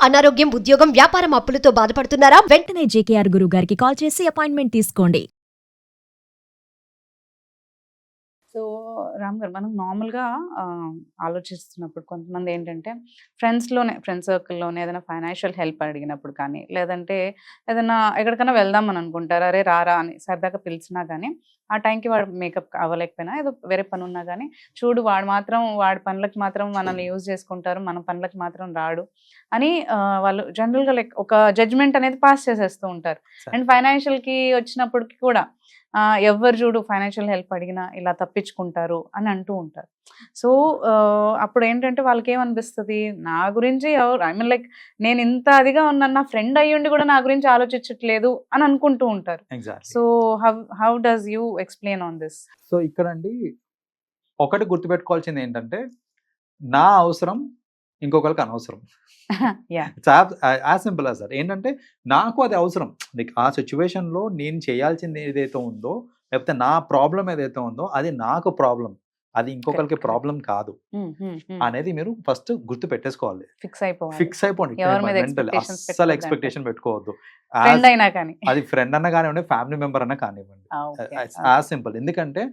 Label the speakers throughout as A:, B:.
A: అనారోగ్యం, ఉద్యోగం, వ్యాపారం అప్పులతో బాధపడుతున్నారా?
B: వెంటనే జేకేఆర్ గురువు గారికి కాల్ చేసి అపాయింట్మెంట్ తీసుకోండి.
C: సో రామ్ గారు, మనం నార్మల్గా ఆలోచిస్తున్నప్పుడు కొంతమంది ఏంటంటే ఫ్రెండ్స్ సర్కిల్లోనే ఏదైనా ఫైనాన్షియల్ హెల్ప్ అడిగినప్పుడు కానీ, లేదంటే ఏదైనా ఎక్కడికైనా వెళ్దాం అని అనుకుంటారు, అరే రారా అని సరదాగా పిలిచినా కానీ ఆ టైంకి వాడు మేకప్ అవ్వలేకపోయినా ఏదో వేరే పని ఉన్నా కానీ, చూడు వాడి పనులకు మాత్రం మనల్ని యూజ్ చేసుకుంటారు, మన పనులకు మాత్రం రాడు అని వాళ్ళు జనరల్గా లైక్ ఒక జడ్జ్మెంట్ అనేది పాస్ చేసేస్తూ ఉంటారు. అండ్ ఫైనాన్షియల్కి వచ్చినప్పటికి కూడా ఎవరు చూడు ఫైనాన్షియల్ హెల్ప్ అడిగినా ఇలా తప్పించుకుంటారు అని అంటూ ఉంటారు. సో అప్పుడు ఏంటంటే వాళ్ళకి ఏమనిపిస్తుంది, నా గురించి ఎవరు ఐ మీన్ లైక్ నేను ఇంత అదిగా ఉన్నాను, నా ఫ్రెండ్ అయ్యుండి కూడా నా గురించి ఆలోచించట్లేదు అని అనుకుంటూ ఉంటారు. So how does you explain on this?
D: So ఇక్కడండి ఒకటి గుర్తుపెట్టుకోవాల్సింది ఏంటంటే, నా అవసరం ఇంకొకరికి అనవసరం. As simple as that. ఏంటంటే నాకు అది అవసరం, లైక్ ఆ సిచ్యువేషన్లో నేను చేయాల్సింది ఏదైతే ఉందో, లేకపోతే నా ప్రాబ్లం ఏదైతే ఉందో అది నాకు ప్రాబ్లం, అది ఇంకొకరికి ప్రాబ్లం కాదు అనేది మీరు ఫస్ట్ గుర్తు పెట్టేసుకోవాలి. ఫిక్స్ అయిపోండి. అస్సలు ఎక్స్పెక్టేషన్ పెట్టుకోవద్దు. అది ఫ్రెండ్ అన్నా కానివ్వండి, ఫ్యామిలీ మెంబర్ అన్నా కానివ్వండి, యాజ్ సింపుల్. ఎందుకంటే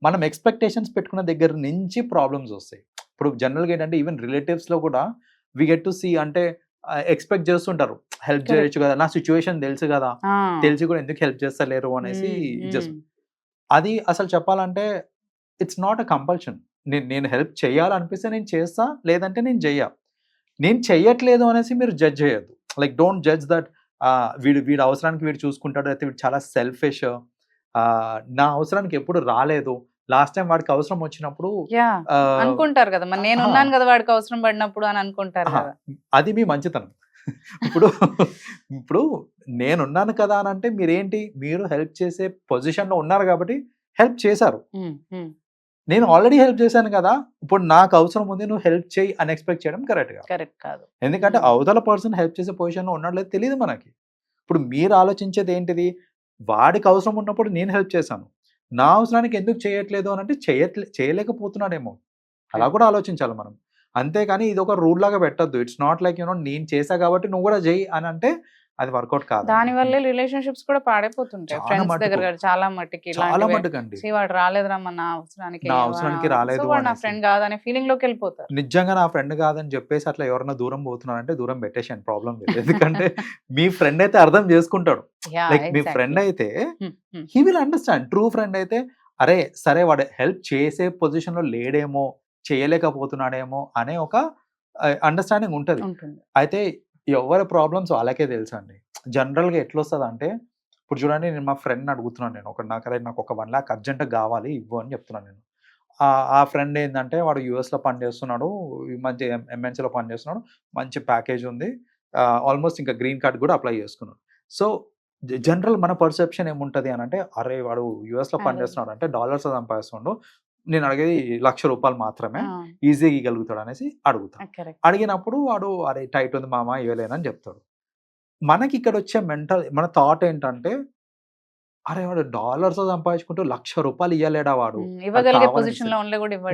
D: మనం ఎక్స్పెక్టేషన్స్ పెట్టుకున్న దగ్గర నుంచి ప్రాబ్లమ్స్ వస్తాయి. ఇప్పుడు జనరల్గా ఏంటంటే ఈవెన్ రిలేటివ్స్లో కూడా వి గెట్ టు సీ, అంటే ఎక్స్పెక్ట్ చేస్తుంటారు, హెల్ప్ చేయొచ్చు కదా, నా సిచ్యువేషన్ తెలుసు కదా, తెలిసి కూడా ఎందుకు హెల్ప్ చేస్తలేరు అనేసి. జస్ట్ అది అసలు చెప్పాలంటే ఇట్స్ నాట్ అ కంపల్షన్. నేను హెల్ప్ చేయాలనిపిస్తే నేను చేస్తా, లేదంటే నేను చెయ్యట్లేదు అనేసి మీరు జడ్జ్ చేయొద్దు. లైక్ డోంట్ జడ్జ్ దట్ వీడి అవసరానికి వీడు చూసుకుంటాడు, అయితే వీడు చాలా సెల్ఫిష్, నా అవసరానికి ఎప్పుడు రాలేదు, లాస్ట్ టైం వాడికి అవసరం వచ్చినప్పుడు
C: అనుకుంటారు కదా, నేను ఉన్నాను కదా వాడికి అవసరం పడినప్పుడు అని అనుకుంటారు.
D: అది మీ మంచితనం. ఇప్పుడు నేనున్నాను కదా అని అంటే మీరు హెల్ప్ చేసే పొజిషన్లో ఉన్నారు కాబట్టి హెల్ప్ చేశారు. నేను ఆల్రెడీ హెల్ప్ చేశాను కదా, ఇప్పుడు నాకు అవసరం ఉంది, నువ్వు హెల్ప్ చేయి అని ఎక్స్పెక్ట్ చేయడం కరెక్ట్ కాదు. ఎందుకంటే అవతల పర్సన్ హెల్ప్ చేసే పొజిషన్లో ఉన్నాడు లేదు తెలియదు మనకి. ఇప్పుడు మీరు ఆలోచించేది ఏంటిది, వాడికి అవసరం ఉన్నప్పుడు నేను హెల్ప్ చేశాను, నా అవసరానికి ఎందుకు చేయట్లేదు అని అంటే చేయలేకపోతున్నాడేమో, అలా కూడా ఆలోచించాలి మనం. అంతేకాని ఇది ఒక రూల్ లాగా పెట్టద్దు. ఇట్స్ నాట్ లైక్ నేను చేసా కాబట్టి నువ్వు కూడా చేయి అని అంటే అది వర్కౌట్ కాదు.
C: దాని వల్లే రిలేషన్షిప్స్ కూడా పాడైపోతుంటాయి ఫ్రెండ్స్ దగ్గర. చాలా మట్టుకి వాడు రాలేదురా నా అవసరానికి
D: రాలేదు,
C: నా ఫ్రెండ్ కాదనే ఫీలింగ్ లోకి వెళ్ళిపోతారు.
D: నిజంగా నా ఫ్రెండ్ కాదని చెప్పేసి అట్లా ఎవరైనా దూరం పోతున్నారంటే దూరం పెట్టేసాను, ప్రాబ్లం లేదు. ఎందుకంటే మీ ఫ్రెండ్ అయితే అర్థం చేసుకుంటాడు. లైక్ మీ ఫ్రెండ్ అయితే he will understand. True friend అయితే అరే సరే వాడు హెల్ప్ చేసే పొజిషన్ లో లేడేమో, చేయలేకపోతున్నాడేమో అనే ఒక అండర్స్టాండింగ్ ఉంటుంది. అయితే ఎవరి ప్రాబ్లమ్స్ వాళ్ళకే తెలుసు అండి. జనరల్గా ఎట్లా వస్తుంది అంటే, ఇప్పుడు చూడండి, నేను మా ఫ్రెండ్ అడుగుతున్నాను, నాకు ఒక 1 lakh అర్జెంట్గా కావాలి ఇవ్వు అని చెప్తున్నాను నేను. ఆ ఫ్రెండ్ ఏంటంటే వాడు యూఎస్లో పని చేస్తున్నాడు, మంచి ఎంఎన్సీలో పని చేస్తున్నాడు, మంచి ప్యాకేజ్ ఉంది, ఆల్మోస్ట్ ఇంకా గ్రీన్ కార్డ్ కూడా అప్లై చేసుకున్నాడు. సో జనరల్ మన పర్సెప్షన్ ఏముంటుంది అని అంటే, అరే వాడు యూఎస్లో పని చేస్తున్నాడు అంటే డాలర్స్ సంపాదిస్తున్నాడు, నేను అడిగేది ₹1,00,000 మాత్రమే, ఈజీగా ఇవ్వగలుగుతాడు అనేసి అడుగుతాను. అడిగినప్పుడు వాడు అరే టైట్ ఉంది మామ ఇవ్వలేనని చెప్తాడు. మనకి ఇక్కడ వచ్చే మన థాట్ ఏంటంటే, అరే వాడు డాలర్స్ సంపాదించుకుంటూ ₹1,00,000 ఇవ్వలేడా, వాడు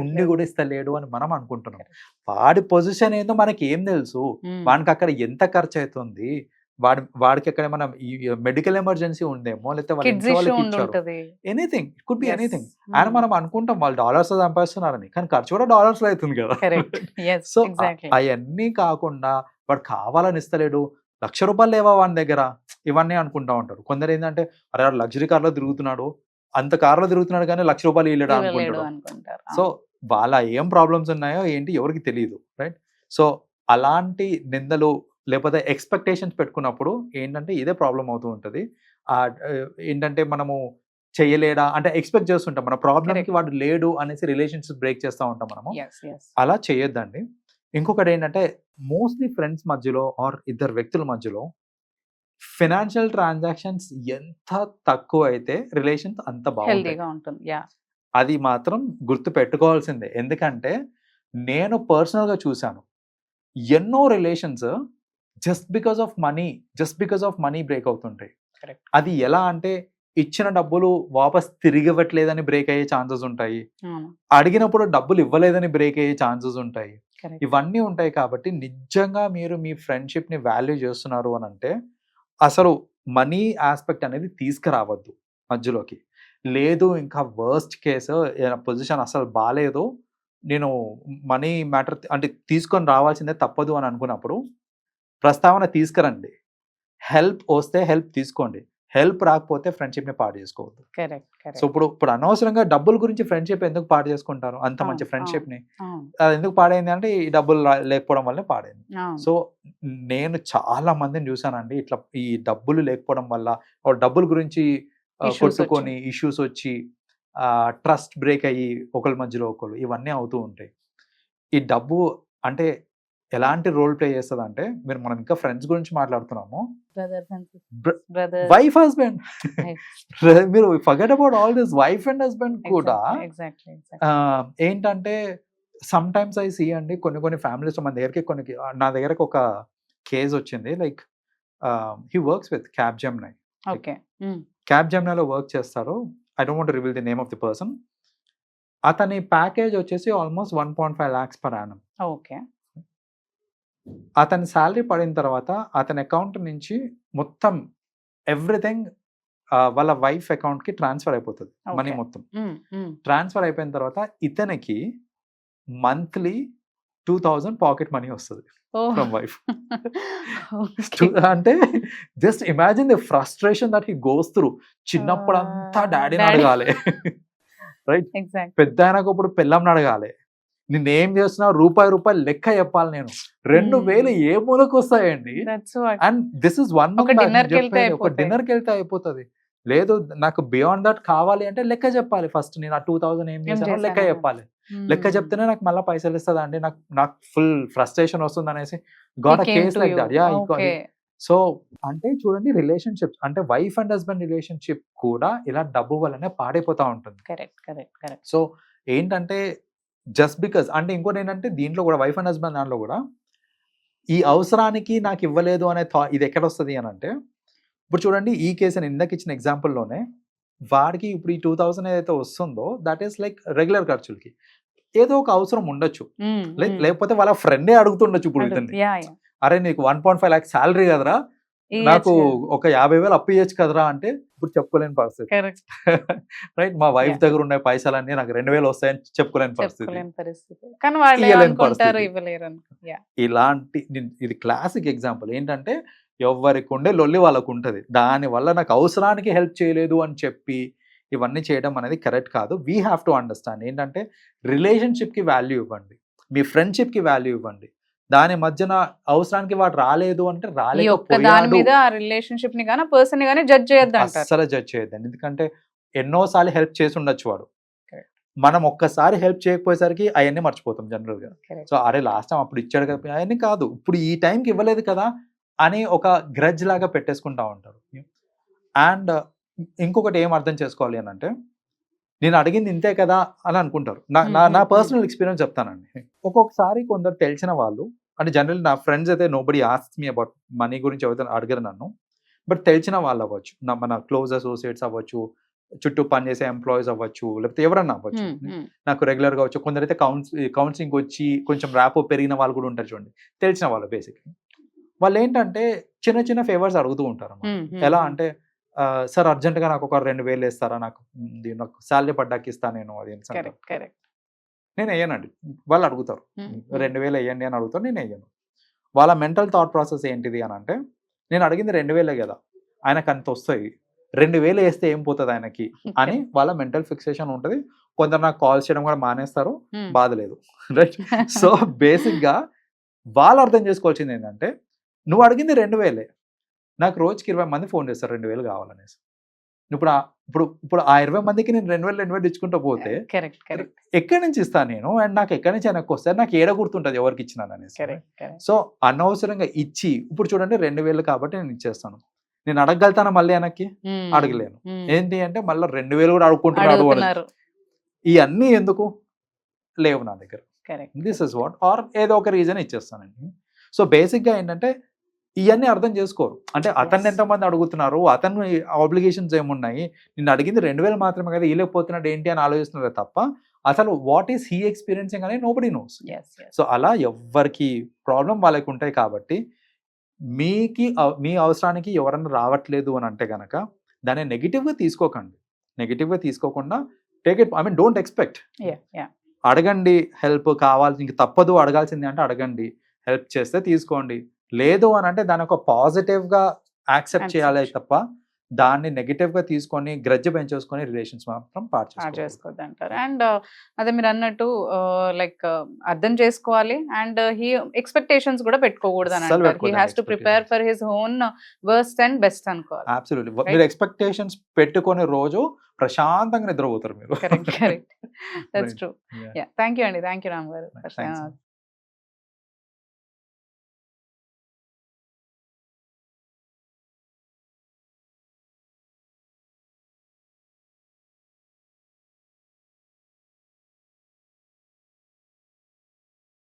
D: ఉండి కూడా ఇస్తలేడు అని మనం అనుకుంటున్నాం. వాడి పొజిషన్ ఏందో మనకి ఏం తెలుసు, వాడికి అక్కడ ఎంత ఖర్చు అవుతుంది, వాడికి ఎక్కడ మనం మెడికల్ ఎమర్జెన్సీ ఉందేమో, లేకపోతే anything, it could be anything. And మనం అనుకుంటాం వాళ్ళు డాలర్స్ సంపాదిస్తున్నారని, కానీ ఖర్చు కూడా డాలర్స్ లో అవుతుంది కదా. సో అవన్నీ కాకుండా వాడు కావాలని ఇస్తలేడు, ₹1,00,000 లేవా వాడి దగ్గర, ఇవన్నీ అనుకుంటా ఉంటారు. కొందరు ఏంటంటే అరే వాడు లగ్జరీ కార్లో తిరుగుతున్నాడు, అంత కార్లో తిరుగుతున్నాడు కానీ ₹1,00,000 ఇవ్వలేడు అనుకుంటాడు. సో వాళ్ళ ఏం ప్రాబ్లమ్స్ ఉన్నాయో ఏంటి ఎవరికి తెలియదు, రైట్? సో అలాంటి నిందలు లేకపోతే ఎక్స్పెక్టేషన్స్ పెట్టుకున్నప్పుడు ఏంటంటే ఇదే ప్రాబ్లం అవుతూ ఉంటుంది. ఏంటంటే మనము చేయలేడా అంటే ఎక్స్పెక్ట్ చేస్తుంటాం, మన ప్రాబ్లంకి వాడు లేడు అనేసి రిలేషన్షిప్ బ్రేక్ చేస్తూ ఉంటాం మనము. అలా చేయొద్దండి. ఇంకొకటి ఏంటంటే మోస్ట్లీ ఫ్రెండ్స్ మధ్యలో ఆర్ ఇద్దరు వ్యక్తుల మధ్యలో ఫైనాన్షియల్ ట్రాన్సాక్షన్స్ ఎంత తక్కువ అయితే రిలేషన్స్ అంత బాగుంటుంది. అది మాత్రం గుర్తు పెట్టుకోవాల్సిందే. ఎందుకంటే నేను పర్సనల్గా చూశాను, ఎన్నో relations just because of money break అవుతుంటాయి. అది ఎలా అంటే ఇచ్చిన డబ్బులు వాపస్ తిరిగి ఇవ్వట్లేదని బ్రేక్ అయ్యే ఛాన్సెస్ ఉంటాయి, అడిగినప్పుడు డబ్బులు ఇవ్వలేదని బ్రేక్ అయ్యే ఛాన్సెస్ ఉంటాయి.
C: Correct.
D: ఇవన్నీ ఉంటాయి కాబట్టి నిజంగా మీరు మీ ఫ్రెండ్షిప్ని వాల్యూ చేస్తున్నారు అని అంటే అసలు మనీ ఆస్పెక్ట్ అనేది తీసుకురావద్దు మధ్యలోకి. లేదు ఇంకా వర్స్ట్ కేసు పొజిషన్ అసలు బాగాలేదు, నేను మనీ మ్యాటర్ అంటే తీసుకొని రావాల్సిందే తప్పదు అని అనుకున్నప్పుడు ప్రస్తావన తీసుకురండి. హెల్ప్ వస్తే హెల్ప్ తీసుకోండి, హెల్ప్ రాకపోతే ఫ్రెండ్షిప్ని పాడు చేసుకోవద్దు.
C: కరెక్ట్
D: సో
C: కరెక్ట్
D: ఇప్పుడు అనవసరంగా డబ్బుల గురించి ఫ్రెండ్షిప్ ఎందుకు పాడు చేసుకుంటారు? అంత మంచి
C: అవును,
D: ఫ్రెండ్షిప్ని
C: అవును
D: అది ఎందుకు పాడైంది అంటే ఈ డబ్బులు లేకపోవడం వల్లే పాడైంది.
C: అవును
D: సో నేను చాలా మందిని చూసానండి ఇట్లా ఈ డబ్బులు లేకపోవడం వల్ల డబ్బుల గురించి
C: Issues
D: కొట్టుకొని ఇష్యూస్ వచ్చి ట్రస్ట్ బ్రేక్ అయ్యి ఒకరి మధ్యలో ఒకరు ఇవన్నీ అవుతూ ఉంటాయి. ఈ డబ్బు అంటే ఎలాంటి రోల్ ప్లే చేస్తుంది అంటే మనం ఇంకా ఫ్రెండ్స్ గురించి మాట్లాడుతున్నాము,
C: brothers and
D: Br-
C: brothers
D: wife husband మీరు forget about all this wife and husband కూడా
C: ఎగ్జాక్ట్లీ
D: ఏంటంటే సమ్ టైమ్స్ ఐ సీ అండి కొన్ని ఫ్యామిలీస్ మన దగ్గరికి నా దగ్గరకు ఒక కేసు వచ్చింది. Like he works with cab Gemini.
C: Okay
D: cab జెమినైలో వర్క్ చేస్తారు. I don't want to reveal the name of the person. అతని ప్యాకేజ్ వచ్చేసి almost 1.5 lakhs per annum.
C: Okay
D: అతని శాలరీ పడిన తర్వాత అతని అకౌంట్ నుంచి మొత్తం ఎవ్రీథింగ్ వాళ్ళ వైఫ్ అకౌంట్కి ట్రాన్స్ఫర్ అయిపోతుంది. Money
C: Okay.
D: మొత్తం ట్రాన్స్ఫర్ అయిపోయిన తర్వాత ఇతనికి మంత్లీ 2000 పాకెట్ మనీ వస్తుంది ఫ్రమ్ వైఫ్. అంటే just imagine the frustration that he goes through. చిన్నప్పుడు అంతా డాడీని
C: Daddy.
D: అడగాలి, రైట్?
C: ఎగ్జాక్ట్
D: పెద్ద అయినాక ఇప్పుడు పిల్లంని అడగాలి, నిన్నేం చేస్తున్నావు రూపాయి లెక్క చెప్పాలి నేను. 2000 ఏ మూలకు వస్తాయండి?
C: That's
D: and this is one
C: ఒక dinner కి వెళ్తే
D: ఒక
C: అయిపోతాయి.
D: డిన్నర్కి వెళ్తే అయిపోతుంది. లేదు నాకు బియాండ్ దట్ కావాలి అంటే లెక్క చెప్పాలి. ఫస్ట్ నేను ఆ 2000 ఏం చేశానో లెక్క
C: చేశాను?
D: చెప్పాలి. లెక్క చెప్తేనే నాకు మళ్ళీ పైసలు ఇస్తుందా అండి? నాకు ఫుల్ ఫ్రస్ట్రేషన్ వస్తుంది అనేసి got a case like that. Yeah
C: okay
D: so అంటే చూడండి, రిలేషన్షిప్స్ అంటే వైఫ్ అండ్ హస్బెండ్ రిలేషన్షిప్ కూడా ఇలా డబ్బు వల్లనే పాడైపోతూ ఉంటుంది.
C: కరెక్ట్ కరెక్ట్ కరెక్ట్
D: సో ఏంటంటే జస్ట్ బికాస్ అంటే ఇంకోటి ఏంటంటే దీంట్లో కూడా వైఫ్ అండ్ హస్బెండ్ దాంట్లో కూడా ఈ అవసరానికి నాకు ఇవ్వలేదు అనే ఇది ఎక్కడ వస్తుంది అని అంటే, ఇప్పుడు చూడండి ఈ కేసు నేను ఇందాక ఇచ్చిన ఎగ్జాంపుల్లోనే వాడికి ఇప్పుడు ఈ 2000 ఏదైతే వస్తుందో దట్ ఈస్ లైక్ రెగ్యులర్ ఖర్చులకి. ఏదో ఒక అవసరం ఉండొచ్చు, లేకపోతే వాళ్ళ ఫ్రెండే అడుగుతుండొచ్చు ఇప్పుడు ఇతన్ని,
C: యా యా
D: అరే నీకు 1.5 lakhs శాలరీ కదరా, నాకు ఒక 50,000 అప్పు ఇవ్వచ్చు కదరా అంటే ఇప్పుడు చెప్పుకోలేని పరిస్థితి.
C: Correct
D: right? మా వైఫ్
C: Yeah.
D: దగ్గర ఉన్న పైసలన్నీ నాకు 2000 వస్తాయని చెప్పుకోలేని పరిస్థితి.
C: చెప్పుకోలేని పరిస్థితి, కానీ వాళ్ళు
D: ఇయ్యలేని
C: అనుకుంటారు
D: పరిస్థితి.
C: ఇవ్వలేరు అనుకో. యా
D: ఇలాంటి ఇది క్లాసిక్ ఎగ్జాంపుల్. ఏంటంటే ఎవరికి ఉండే లొల్లి వాళ్ళకు ఉంటుంది. దానివల్ల నాకు అవసరానికి హెల్ప్ చేయలేదు అని చెప్పి ఇవన్నీ చేయడం అనేది కరెక్ట్ కాదు. వీ హ్యావ్ టు అండర్స్టాండ్ ఏంటంటే రిలేషన్షిప్కి వాల్యూ ఇవ్వండి, మీ ఫ్రెండ్షిప్కి వాల్యూ ఇవ్వండి. దాని మధ్యన అవసరానికి వాడు రాలేదు అంటే
C: ఈ ఒక్క దాని
D: రాలేకపోయాడు
C: మీద ఆ రిలేషన్షిప్ ని గానీ పర్సన్ ని గానీ జడ్జ్ చేయొద్దు అంటారు.
D: అస్సలు జడ్జ్ చేయొద్దండి. ఎందుకంటే ఎన్నోసార్లు హెల్ప్ చేసి ఉండొచ్చు వాడు.
C: Correct.
D: మనం ఒక్కసారి హెల్ప్ చేయకపోయేసరికి అవన్నీ మర్చిపోతాం జనరల్ గా.
C: Correct.
D: సో అరే లాస్ట్ టైం అప్పుడు ఇచ్చాడు కదా, అవన్నీ కాదు, ఇప్పుడు ఈ టైంకి ఇవ్వలేదు కదా అని ఒక గ్రడ్జ్ లాగా పెట్టేసుకుంటా ఉంటారు. అండ్ ఇంకొకటి ఏం అర్థం చేసుకోవాలి అని అంటే, నేను అడిగింది ఇంతే కదా అని అనుకుంటారు. నా పర్సనల్ ఎక్స్పీరియన్స్ చెప్తానండి. ఒక్కొక్కసారి కొందరు తెలిసిన వాళ్ళు అంటే జనరల్ నా ఫ్రెండ్స్ అయితే nobody asks me about money గురించి ఎవరైతే అడగరు నన్ను, బట్ తెలిసిన వాళ్ళు అవ్వచ్చు, మన క్లోజ్ అసోసియేట్స్ అవ్వచ్చు, చుట్టూ పనిచేసే ఎంప్లాయీస్ అవ్వచ్చు, లేకపోతే ఎవరన్నా అవ్వచ్చు, నాకు రెగ్యులర్గా వచ్చు. కొందరైతే కౌన్సిలింగ్ వచ్చి కొంచెం ర్యాపో పెరిగిన వాళ్ళు కూడా ఉంటారు చూడండి, తెలిసిన వాళ్ళు. బేసిక్లీ వాళ్ళు ఏంటంటే చిన్న చిన్న ఫేవర్స్ అడుగుతూ ఉంటారు అన్నమాట. ఎలా అంటే సార్ అర్జెంట్గా నాకు ఒక 2000 వేస్తారా, నాకు శాలరీ పడ్డాకి ఇస్తా నేను, అది
C: కరెక్ట్ కరెక్ట్
D: నేను వేయనండి. వాళ్ళు అడుగుతారు 2000 వేయండి అని అడుగుతారు, నేను వేయను. వాళ్ళ మెంటల్ థాట్ ప్రాసెస్ ఏంటిది అని అంటే, నేను అడిగింది 2000 కదా, ఆయనకు అంత వస్తాయి, 2000 వేస్తే ఏం పోతుంది ఆయనకి అని వాళ్ళ మెంటల్ ఫిక్సేషన్ ఉంటుంది. కొందరు నాకు కాల్ చేయడం కూడా మానేస్తారు, బాధ లేదు. రైట్? సో బేసిక్గా వాళ్ళు అర్థం చేసుకోవాల్సింది ఏంటంటే, నువ్వు అడిగింది 2000, నాకు రోజుకి 20 మంది ఫోన్ చేస్తారు 2000 కావాలనేసి. ఇప్పుడు ఆ 20 మందికి నేను 2000 ఇచ్చుకుంటూ పోతే
C: కరెక్ట్ కరెక్ట్
D: ఎక్కడి నుంచి ఇస్తాను నేను, అండ్ నాకు ఎక్కడి నుంచి వెనక్కి వస్తే నాకు ఏడ గుర్తుంటుంది ఎవరికి ఇచ్చినాను అనేసి.
C: కరెక్ట్ కరెక్ట్
D: సో అనవసరంగా ఇచ్చి ఇప్పుడు చూడండి 2000 కాబట్టి నేను ఇచ్చేస్తాను, నేను అడగలుగుతాను మళ్ళీ వెనక్కి, అడగలేను. ఏంటి అంటే మళ్ళీ 2000 కూడా అడుక్కుంటున్నాడు అని. ఇవన్నీ ఎందుకు లేవు నా దగ్గర. దిస్ ఇస్ వాట్, ఆర్ ఏదో ఒక రీజన్ ఇచ్చేస్తానండి. సో బేసిక్గా ఏంటంటే ఇవన్నీ అర్థం చేసుకోరు. అంటే అతన్ని ఎంతమంది అడుగుతున్నారు, అతను ఆబ్లిగేషన్స్ ఏమున్నాయి, నిన్ను అడిగింది 2000 మాత్రమే కదా, ఇవ్వలేకపోతున్నాడు ఏంటి అని ఆలోచిస్తున్నారు తప్ప అసలు వాట్ ఈస్ హీ ఎక్స్పీరియన్సింగ్ అనేది nobody knows.
C: Yes yes
D: so అలా ఎవ్వరికి ప్రాబ్లం వాళ్ళకి ఉంటాయి కాబట్టి మీ అవసరానికి ఎవరన్నా రావట్లేదు అని అంటే గనక దాన్ని నెగిటివ్గా తీసుకోకండి. నెగిటివ్గా తీసుకోకుండా take it, I mean don't expect. అడగండి, హెల్ప్ కావాలి, ఇంక తప్పదు అడగాల్సింది అంటే అడగండి, హెల్ప్ చేస్తే తీసుకోండి. లేదు అని అంటే దాని ఒక పాజిటివ్గా యాక్సెప్ట్ చేయాలి తప్ప దాన్ని నెగిటివ్గా తీసుకొని గ్రడ్జ్ పెంచేసుకొని రిలేషన్స్ మాత్రం పాడు
C: చేసుకోవద్దు అంటారు. అండ్ అదే మీరు అన్నట్టు లైక్ అర్థం చేసుకోవాలి అండ్ హీ ఎక్స్పెక్టేషన్స్ కూడా పెట్టుకోకూడదు అని అంటారు. He has to prepare for his own worst and best అనుకోవాలి.
D: అబ్సల్యూట్లీ. మీరు ఎక్స్పెక్టేషన్స్ పెట్టుకునే రోజు ప్రశాంతంగా నిద్రపోతారు మీరు.
C: Correct correct, that's true. Thank you అండి, థ్యాంక్ యూ రామ్ గారు.